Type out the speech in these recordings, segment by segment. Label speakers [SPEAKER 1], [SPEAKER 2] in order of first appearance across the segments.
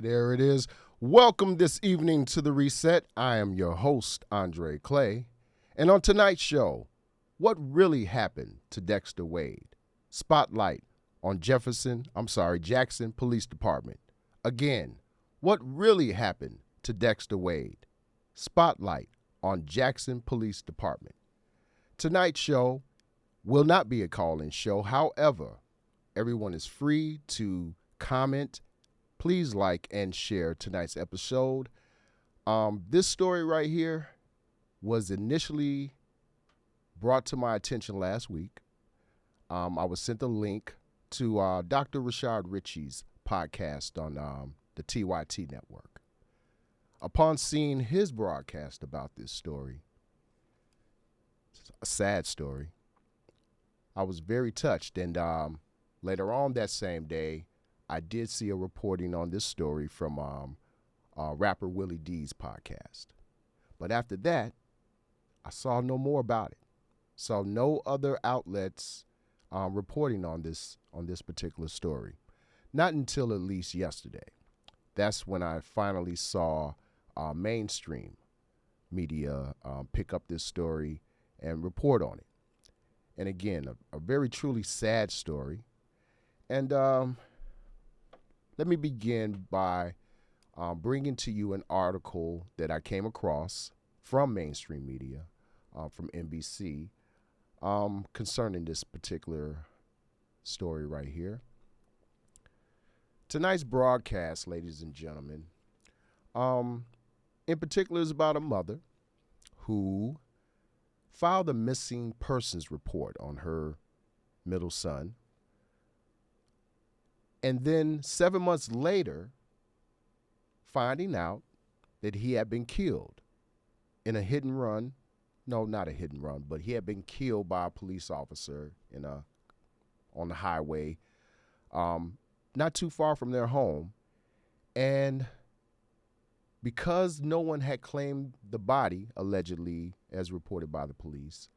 [SPEAKER 1] there it is. Welcome this evening to The Reset. I am your host, Andre Clay. And on tonight's show, what really happened to Dexter Wade? Spotlight on Jackson Police Department. Again, what really happened to Dexter Wade? Spotlight on Jackson Police Department. Tonight's show will not be a call-in show. However, everyone is free to comment. Please like and share tonight's episode. This story right here was initially brought to my attention last week. I was sent a link to Dr. Rashad Ritchie's podcast on the TYT network. Upon seeing his broadcast about this story, it's a sad story, I was very touched. And later on that same day, I did see a reporting on this story from rapper Willie D's podcast. But after that, I saw no more about it. Saw no other outlets reporting on this particular story. Not until at least yesterday. That's when I finally saw mainstream media pick up this story and report on it. And again, a very truly sad story. And let me begin by bringing to you an article that I came across from mainstream media, from NBC, concerning this particular story right here. Tonight's broadcast, ladies and gentlemen, in particular is about a mother who filed a missing persons report on her middle son. And then 7 months later, finding out that he had been killed in a hit and run. No, not a hit and run, but he had been killed by a police officer on the highway, not too far from their home. And because no one had claimed the body, allegedly, as reported by the police,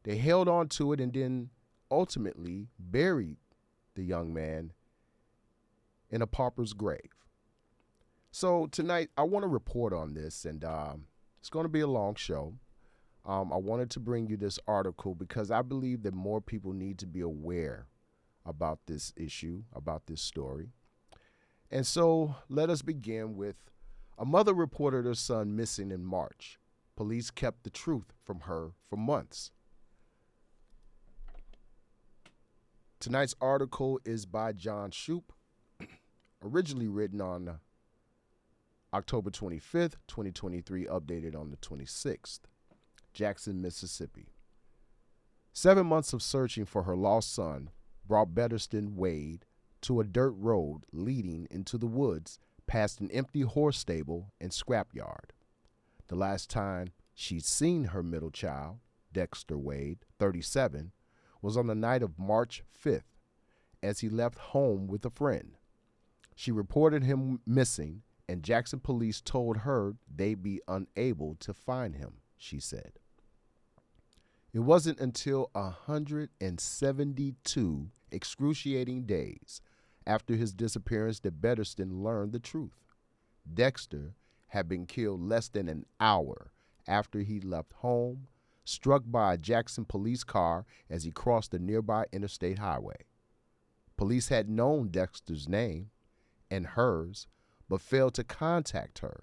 [SPEAKER 1] they held on to it and then ultimately buried the young man in a pauper's grave. So tonight, I want to report on this, and it's going to be a long show. I wanted to bring you this article because I believe that more people need to be aware about this issue, about this story. And so let us begin with a mother reported her son missing in March. Police kept the truth from her for months. Tonight's article is by John Shoup, originally written on October 25th, 2023, updated on the 26th. Jackson, Mississippi. 7 months of searching for her lost son brought Dexter Wade to a dirt road leading into the woods past an empty horse stable and scrapyard. The last time she'd seen her middle child, Dexter Wade, 37, was on the night of March 5th as he left home with a friend. She reported him missing, and Jackson police told her they'd be unable to find him, she said. It wasn't until 172 excruciating days after his disappearance that Betterston learned the truth. Dexter had been killed less than an hour after he left home, struck by a Jackson police car as he crossed a nearby interstate highway. Police had known Dexter's name and hers, but failed to contact her,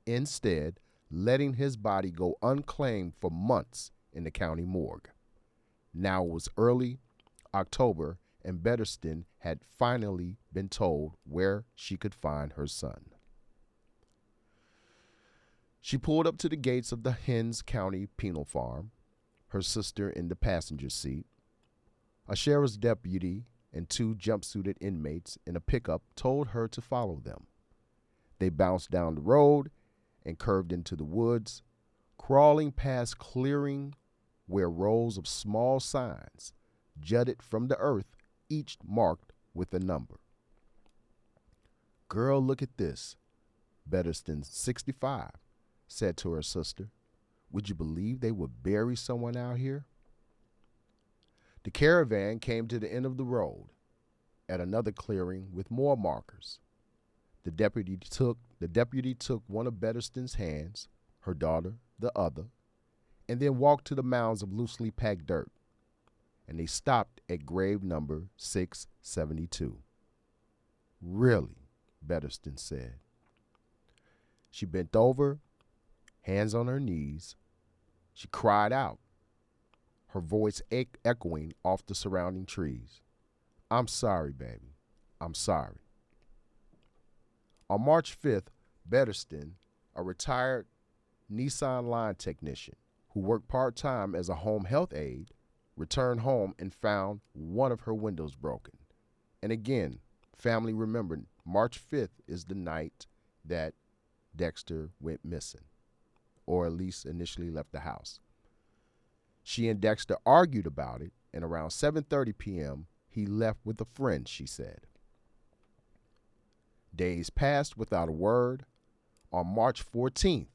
[SPEAKER 1] instead letting his body go unclaimed for months in the county morgue. Now it was early October, and Betterston had finally been told where she could find her son. She pulled up to the gates of the Hinds County Penal Farm, her sister in the passenger seat. A sheriff's deputy and two jumpsuited inmates in a pickup told her to follow them. They bounced down the road and curved into the woods, crawling past clearing where rows of small signs jutted from the earth, each marked with a number. "Girl, look at this," Betterston, 65, said to her sister. "Would you believe they would bury someone out here?" The caravan came to the end of the road at another clearing with more markers. The deputy took one of Betterston's hands, her daughter the other, and then walked to the mounds of loosely packed dirt. And they stopped at grave number 672. Really, Betterston said. She bent over, hands on her knees. She cried out, her voice echoing off the surrounding trees. I'm sorry, baby. I'm sorry. On March 5th, Betterston, a retired Nissan line technician who worked part-time as a home health aide, returned home and found one of her windows broken. And again, family remembered March 5th is the night that Dexter went missing, or at least initially left the house. She and Dexter argued about it, and around 7:30 p.m., he left with a friend, she said. Days passed without a word. On March 14th,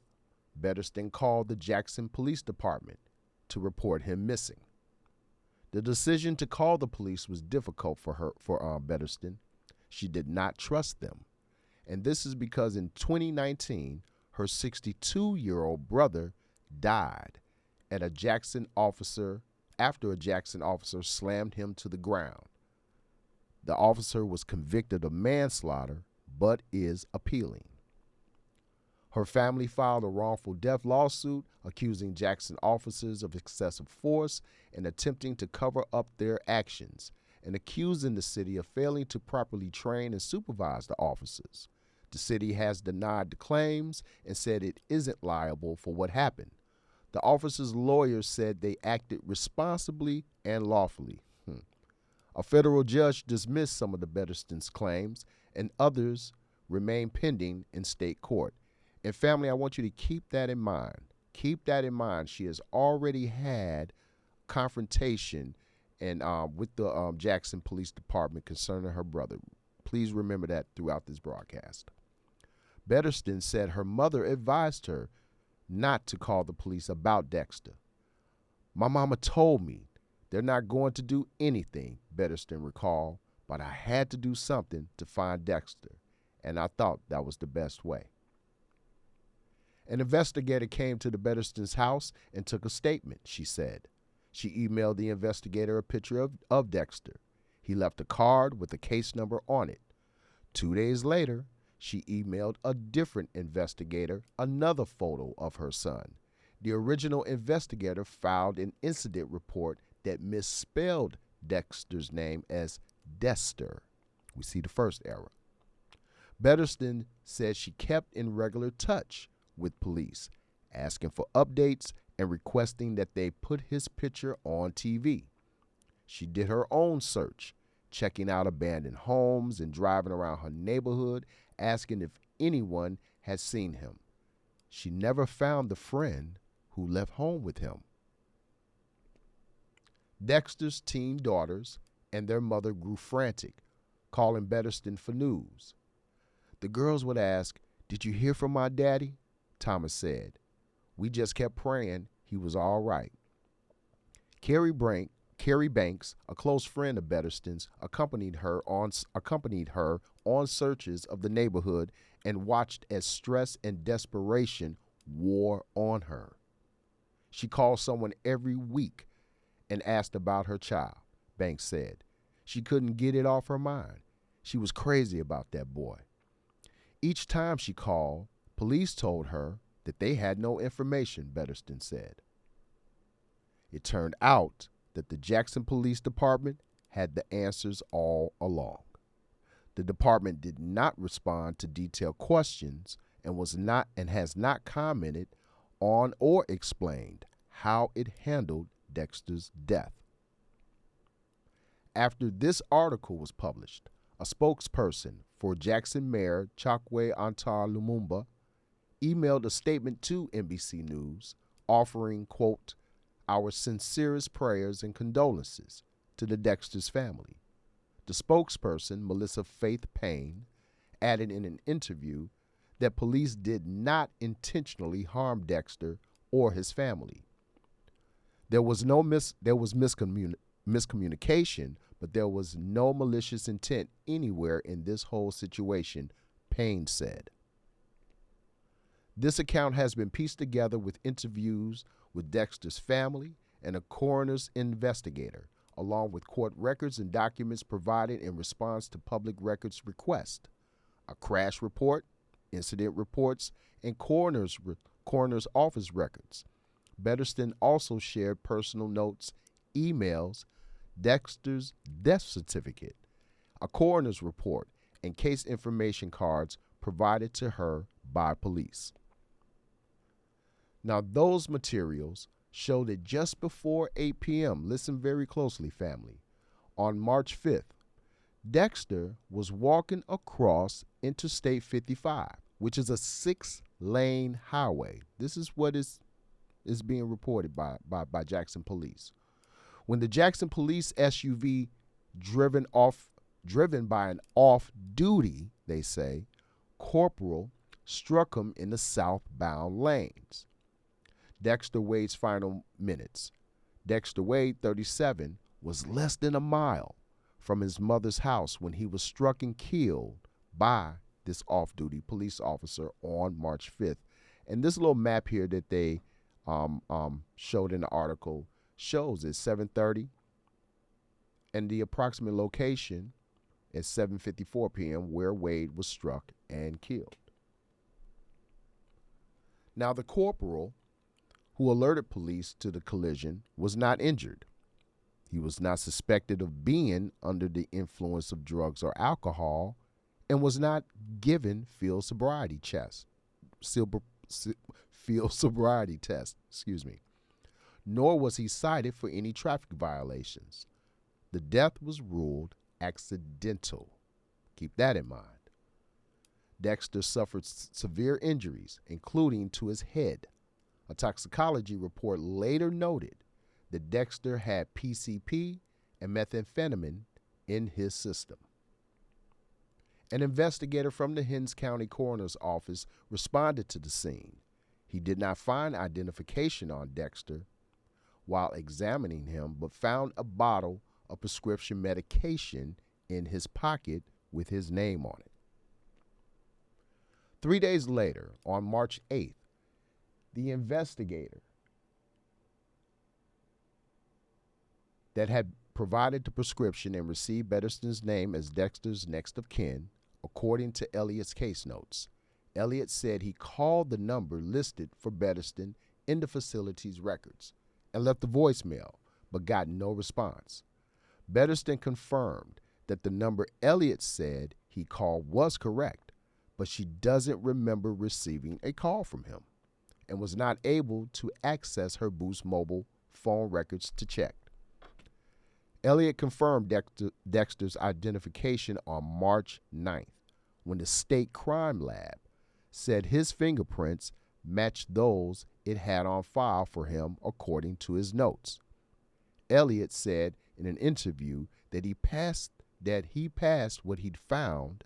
[SPEAKER 1] Betterston called the Jackson Police Department to report him missing. The decision to call the police was difficult for Betterston. She did not trust them. And this is because in 2019, her 62-year-old brother died after a Jackson officer slammed him to the ground. The officer was convicted of manslaughter, but is appealing. Her family filed a wrongful death lawsuit accusing Jackson officers of excessive force and attempting to cover up their actions, and accusing the city of failing to properly train and supervise the officers. The city has denied the claims and said it isn't liable for what happened. The officers' lawyers said they acted responsibly and lawfully. A federal judge dismissed some of the Betterston's claims, and others remain pending in state court. And family, I want you to keep that in mind. Keep that in mind. She has already had confrontation with the Jackson Police Department concerning her brother. Please remember that throughout this broadcast. Betterston said her mother advised her not to call the police about Dexter. My mama told me they're not going to do anything, Betterston recalled, but I had to do something to find Dexter, and I thought that was the best way. An investigator came to the Betterston's house and took a statement, she said. She emailed the investigator a picture of Dexter. He left a card with a case number on it. 2 days later, she emailed a different investigator another photo of her son. The original investigator filed an incident report that misspelled Dexter's name as Dexter. We see the first error. Betterston said she kept in regular touch with police, asking for updates and requesting that they put his picture on TV. She did her own search, checking out abandoned homes and driving around her neighborhood, asking if anyone had seen him. She never found the friend who left home with him. Dexter's teen daughters and their mother grew frantic, calling Betterston for news. The girls would ask, "Did you hear from my daddy?" Thomas said. "We just kept praying he was all right." Carrie Banks, a close friend of Betterston's, accompanied her on searches of the neighborhood and watched as stress and desperation wore on her. She called someone every week and asked about her child, Banks said. She couldn't get it off her mind. She was crazy about that boy. Each time she called, police told her that they had no information, Betterston said. It turned out that the Jackson Police Department had the answers all along. The department did not respond to detailed questions and has not commented on or explained how it handled Dexter's death. After this article was published, a spokesperson for Jackson Mayor Chokwe Antar Lumumba emailed a statement to NBC News offering, quote, "our sincerest prayers and condolences to the Dexter's family." The spokesperson, Melissa Faith Payne, added in an interview that police did not intentionally harm Dexter or his family. There was miscommunication, but there was no malicious intent anywhere in this whole situation, Payne said. This account has been pieced together with interviews with Dexter's family and a coroner's investigator, along with court records and documents provided in response to public records requests, a crash report, incident reports, and coroner's office records. Betterston also shared personal notes, emails, Dexter's death certificate, a coroner's report, and case information cards provided to her by police. Now, those materials show that just before 8 p.m., listen very closely, family, on March 5th, Dexter was walking across Interstate 55, which is a 6-lane highway. This is what is being reported by Jackson police. When the Jackson police SUV driven by an off-duty, they say, corporal struck him in the southbound lanes. Dexter Wade's final minutes. Dexter Wade, 37, was less than a mile from his mother's house when he was struck and killed by this off-duty police officer on March 5th. And this little map here that they showed in the article shows it's 7:30, and the approximate location is 7:54 p.m. where Wade was struck and killed. Now, the corporal who alerted police to the collision was not injured. He was not suspected of being under the influence of drugs or alcohol and was not given field sobriety test, nor was he cited for any traffic violations. The death was ruled accidental. Keep that in mind. Dexter suffered severe injuries, including to his head. A toxicology report later noted that Dexter had PCP and methamphetamine in his system. An investigator from the Hinds County Coroner's Office responded to the scene. He did not find identification on Dexter while examining him, but found a bottle of prescription medication in his pocket with his name on it. 3 days later, on March 8th, the investigator that had provided the prescription and received Betterston's name as Dexter's next of kin, according to Elliott's case notes. Elliott said he called the number listed for Betterston in the facility's records and left a voicemail, but got no response. Betterston confirmed that the number Elliott said he called was correct, but she doesn't remember receiving a call from him and was not able to access her Boost mobile phone records to check. Elliott confirmed Dexter's identification on March 9th when the state crime lab said his fingerprints matched those it had on file for him according to his notes. Elliott said in an interview that he passed what he'd found,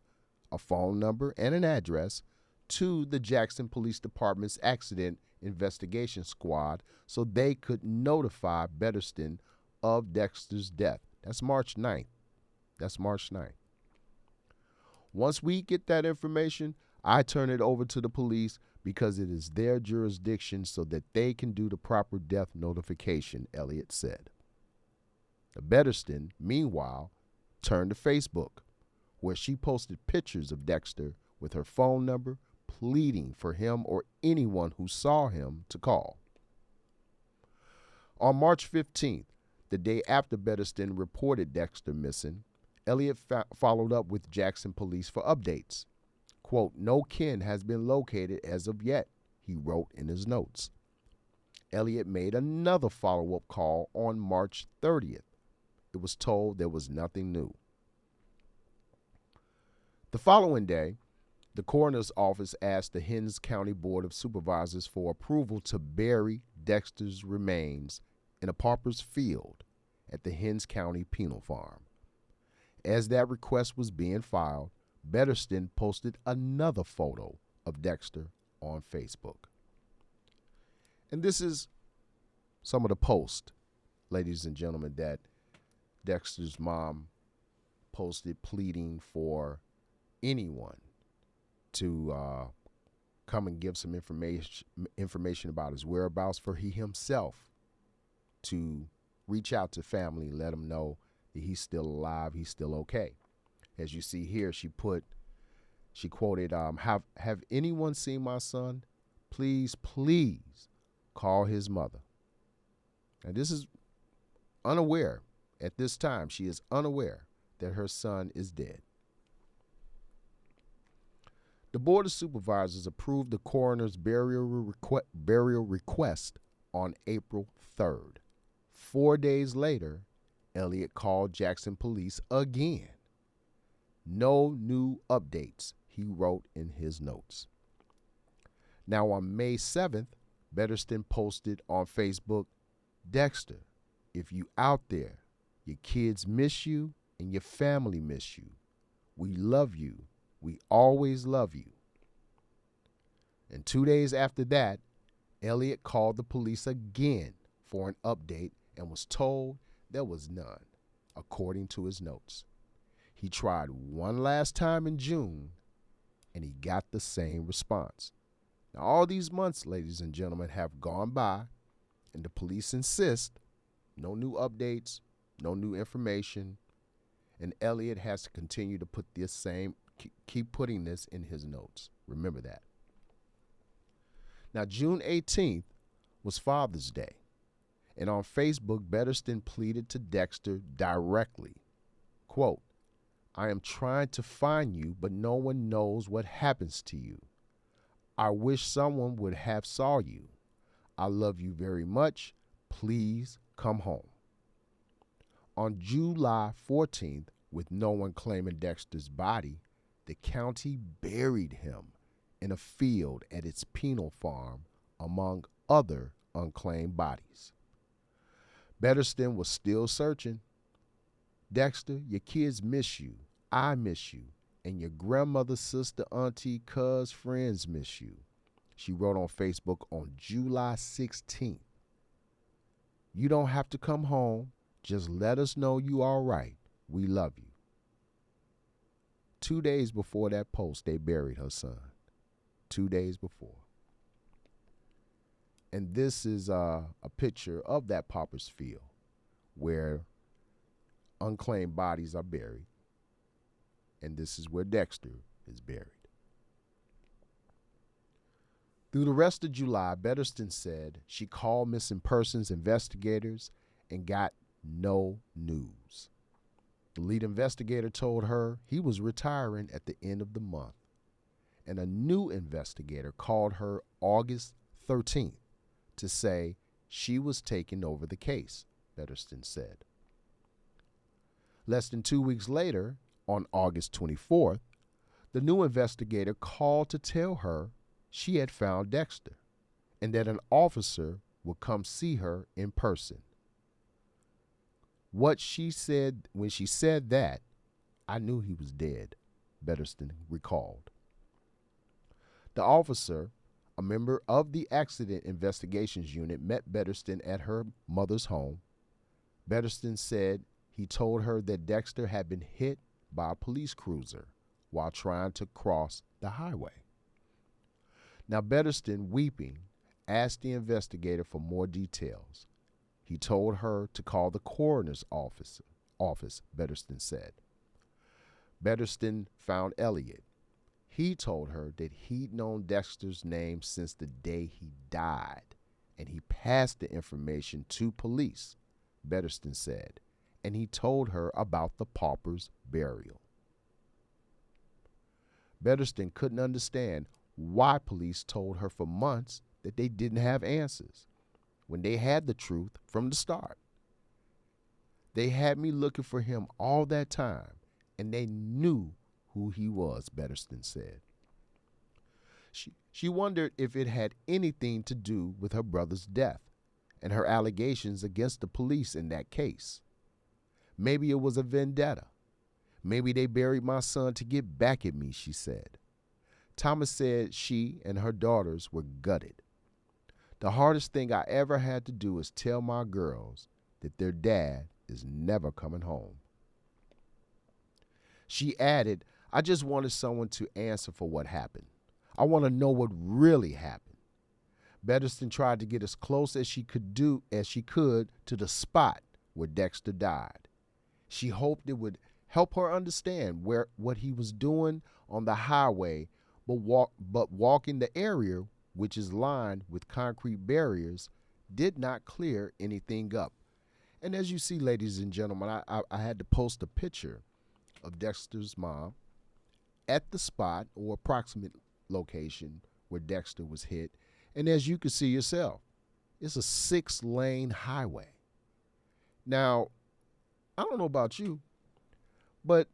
[SPEAKER 1] a phone number and an address, to the Jackson Police Department's Accident Investigation Squad so they could notify Betterston of Dexter's death. That's March 9th. Once we get that information, I turn it over to the police because it is their jurisdiction so that they can do the proper death notification, Elliott said. Betterston, meanwhile, turned to Facebook, where she posted pictures of Dexter with her phone number, pleading for him or anyone who saw him to call. On March 15th, the day after Betterston reported Dexter missing, Elliott followed up with Jackson police for updates. Quote, "No kin has been located as of yet," he wrote in his notes. Elliott made another follow-up call on March 30th. It was told there was nothing new. The following day, the coroner's office asked the Hinds County Board of Supervisors for approval to bury Dexter's remains in a pauper's field at the Hinds County Penal Farm. As that request was being filed, Betterston posted another photo of Dexter on Facebook. And this is some of the posts, ladies and gentlemen, that Dexter's mom posted pleading for anyone to come and give some information about his whereabouts, for he himself to reach out to family and let them know that he's still alive, he's still okay. As you see here, she quoted, have anyone seen my son? Please call his mother. And this is unaware. At this time, she is unaware that her son is dead. The Board of Supervisors approved the coroner's burial request on April 3rd. 4 days later, Elliott called Jackson police again. No new updates, he wrote in his notes. Now on May 7th, Betterston posted on Facebook, Dexter, if you out there, your kids miss you and your family miss you. We love you. We always love you. And 2 days after that, Elliott called the police again for an update and was told there was none, according to his notes. He tried one last time in June, and he got the same response. Now, all these months, ladies and gentlemen, have gone by, and the police insist no new updates, no new information, and Elliott has to continue to put this same, keep putting this in his notes. Remember that. Now, June 18th was Father's Day, and on Facebook, Betterston pleaded to Dexter directly, quote, I am trying to find you, but no one knows what happens to you. I wish someone would have saw you. I love you very much. Please come home. On July 14th, with no one claiming Dexter's body, the county buried him in a field at its penal farm among other unclaimed bodies. Betterston was still searching. Dexter, your kids miss you. I miss you. And your grandmother, sister, auntie, cuz, friends miss you. She wrote on Facebook on July 16th. You don't have to come home. Just let us know you all right. We love you. 2 days before that post, they buried her son. 2 days before. And this is a picture of that pauper's field where unclaimed bodies are buried. And this is where Dexter is buried. Through the rest of July, Betterston said she called missing persons investigators and got no news. The lead investigator told her he was retiring at the end of the month. And a new investigator called her August 13th to say she was taking over the case, Betterston said. Less than 2 weeks later, on August 24th, the new investigator called to tell her she had found Dexter and that an officer would come see her in person. What she said, when she said that, I knew he was dead, Betterston recalled. The officer, a member of the Accident Investigations Unit, met Betterston at her mother's home. Betterston said he told her that Dexter had been hit by a police cruiser while trying to cross the highway. Now, Betterston, weeping, asked the investigator for more details. He told her to call the coroner's office, Betterston said. Betterston found Elliott. He told her that he'd known Dexter's name since the day he died, and he passed the information to police, Betterston said, and he told her about the pauper's burial. Betterston couldn't understand why police told her for months that they didn't have answers when they had the truth from the start. They had me looking for him all that time, and they knew who he was, Betterston said. She wondered if it had anything to do with her brother's death and her allegations against the police in that case. Maybe it was a vendetta. Maybe they buried my son to get back at me, she said. Thomas said she and her daughters were gutted. The hardest thing I ever had to do is tell my girls that their dad is never coming home. She added, I just wanted someone to answer for what happened. I want to know what really happened. Betterston tried to get as close as she could to the spot where Dexter died. She hoped it would help her understand what he was doing on the highway, but walking the area, which is lined with concrete barriers, did not clear anything up. And as you see, ladies and gentlemen, I had to post a picture of Dexter's mom at the spot or approximate location where Dexter was hit. And as you can see yourself, it's a 6-lane highway. Now, I don't know about you, but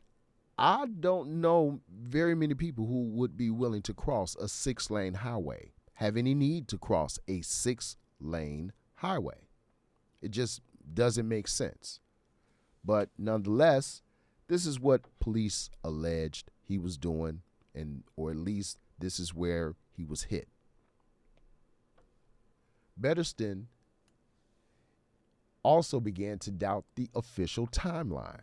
[SPEAKER 1] I don't know very many people who would be willing to cross a 6-lane highway, have any need to cross a 6-lane highway. It just doesn't make sense. But nonetheless, this is what police alleged he was doing, or at least this is where he was hit. Betterston also began to doubt the official timeline.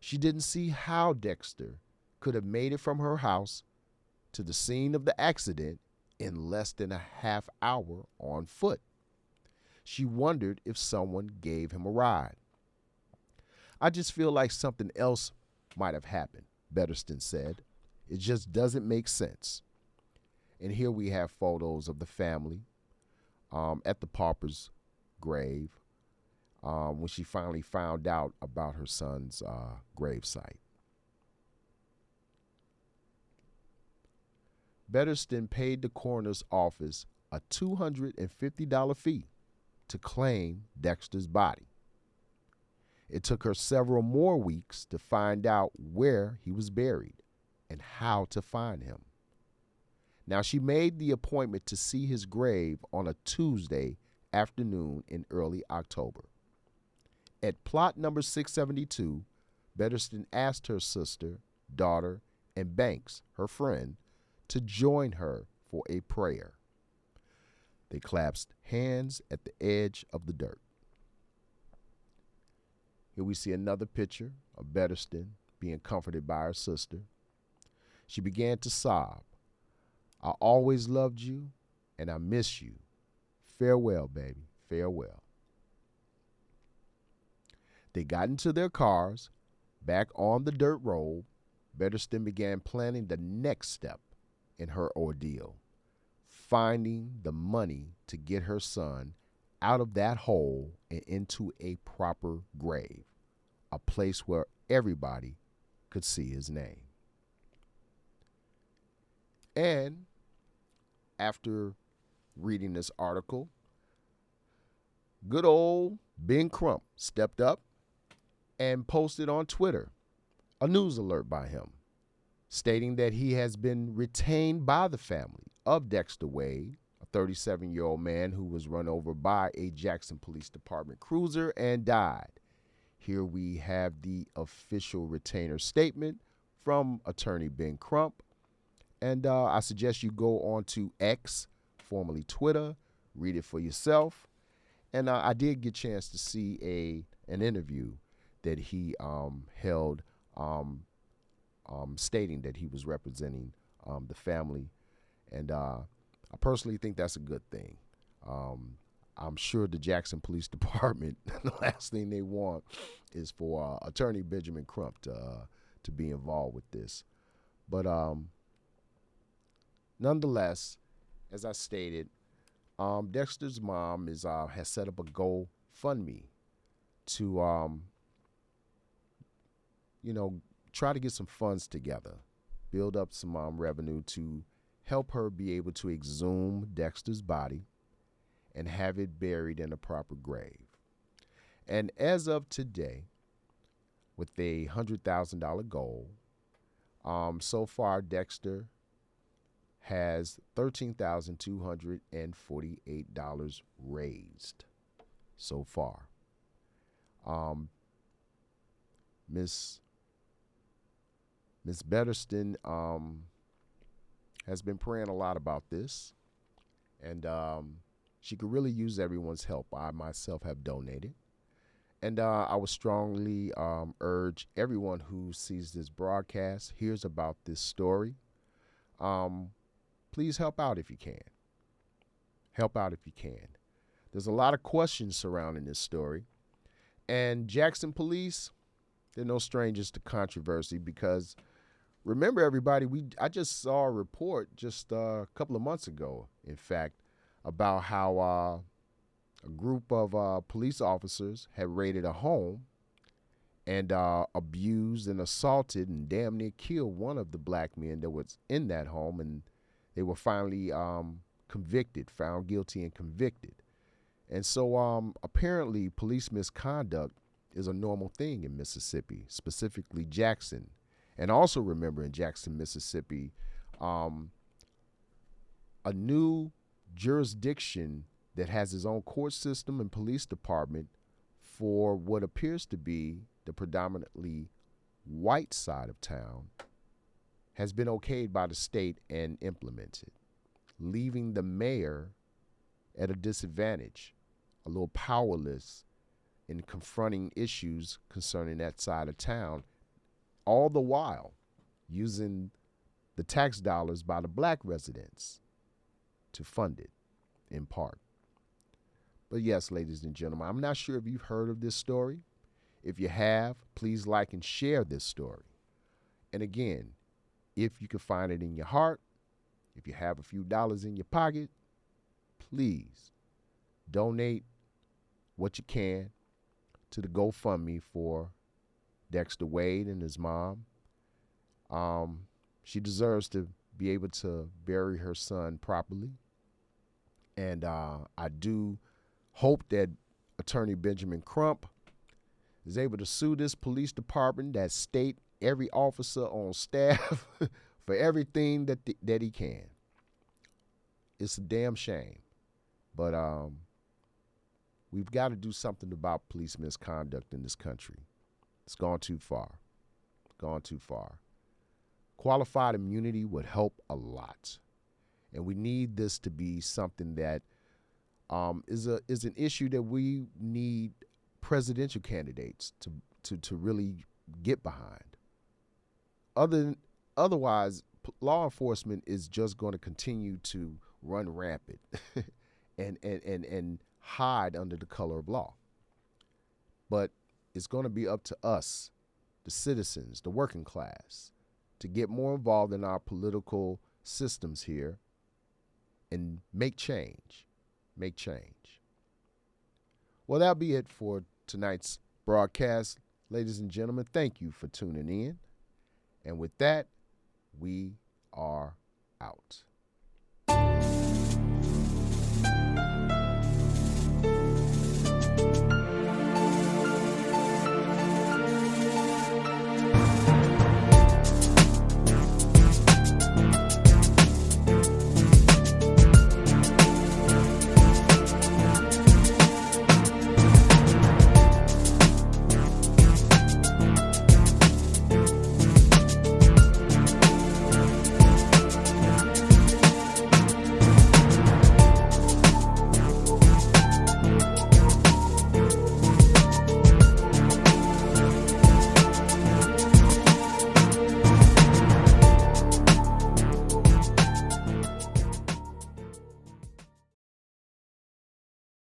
[SPEAKER 1] She didn't see how Dexter could have made it from her house to the scene of the accident in less than a half hour on foot. She wondered if someone gave him a ride. I just feel like something else might have happened, Betterston said. It just doesn't make sense. And here we have photos of the family at the pauper's grave when she finally found out about her son's gravesite. Betterston paid the coroner's office a $250 fee to claim Dexter's body. It took her several more weeks to find out where he was buried and how to find him. Now, she made the appointment to see his grave on a Tuesday afternoon in early October. At plot number 672, Betterston asked her sister, daughter, and Banks, her friend, to join her for a prayer. They clasped hands at the edge of the dirt. Here we see another picture of Betterston being comforted by her sister. She began to sob. I always loved you, and I miss you. Farewell, baby, farewell. They got into their cars, back on the dirt road. Betterston began planning the next step in her ordeal, finding the money to get her son out of that hole and into a proper grave, a place where everybody could see his name. And after reading this article, good old Ben Crump stepped up and posted on Twitter a news alert by him, stating that he has been retained by the family of Dexter Wade, a 37-year-old man who was run over by a Jackson Police Department cruiser and died. Here we have the official retainer statement from attorney Ben Crump. And I suggest you go on to X, formerly Twitter, read it for yourself. And I did get a chance to see an interview that he held stating that he was representing the family. And I personally think that's a good thing. I'm sure the Jackson Police Department, the last thing they want is for attorney Benjamin Crump to be involved with this. But nonetheless, as I stated, Dexter's mom has set up a GoFundMe to, try to get some funds together, build up some revenue to help her be able to exhume Dexter's body and have it buried in a proper grave. And as of today, with a $100,000 goal, so far Dexter has $13,248 raised so far. Miss Betterston has been praying a lot about this, and she could really use everyone's help. I myself have donated, And I would strongly urge everyone who sees this broadcast, hears about this story, um, please help out if you can. Help out if you can. There's a lot of questions surrounding this story. And Jackson police, they're no strangers to controversy because remember, everybody, I just saw a report just a couple of months ago, in fact, about how a group of police officers had raided a home and abused and assaulted and damn near killed one of the black men that was in that home, and they were finally convicted, found guilty and convicted. And so apparently police misconduct is a normal thing in Mississippi, specifically Jackson. And also remember, in Jackson, Mississippi, a new jurisdiction that has its own court system and police department for what appears to be the predominantly white side of town has been okayed by the state and implemented, leaving the mayor at a disadvantage, a little powerless in confronting issues concerning that side of town, all the while using the tax dollars by the black residents to fund it in part. But yes, ladies and gentlemen, I'm not sure if you've heard of this story. If you have, please like and share this story. And again, if you can find it in your heart, if you have a few dollars in your pocket, please donate what you can to the GoFundMe for Dexter Wade and his mom. She deserves to be able to bury her son properly. And I do hope that Attorney Benjamin Crump is able to sue this police department that state every officer on staff for everything that he can. It's a damn shame. But we've got to do something about police misconduct in this country. It's gone too far. Gone too far. Qualified immunity would help a lot. And we need this to be something that is an issue that we need presidential candidates to really get behind. Otherwise, law enforcement is just going to continue to run rampant and hide under the color of law. But it's going to be up to us, the citizens, the working class, to get more involved in our political systems here and make change. Make change. Well, that'll be it for tonight's broadcast. Ladies and gentlemen, thank you for tuning in. And with that, we are out.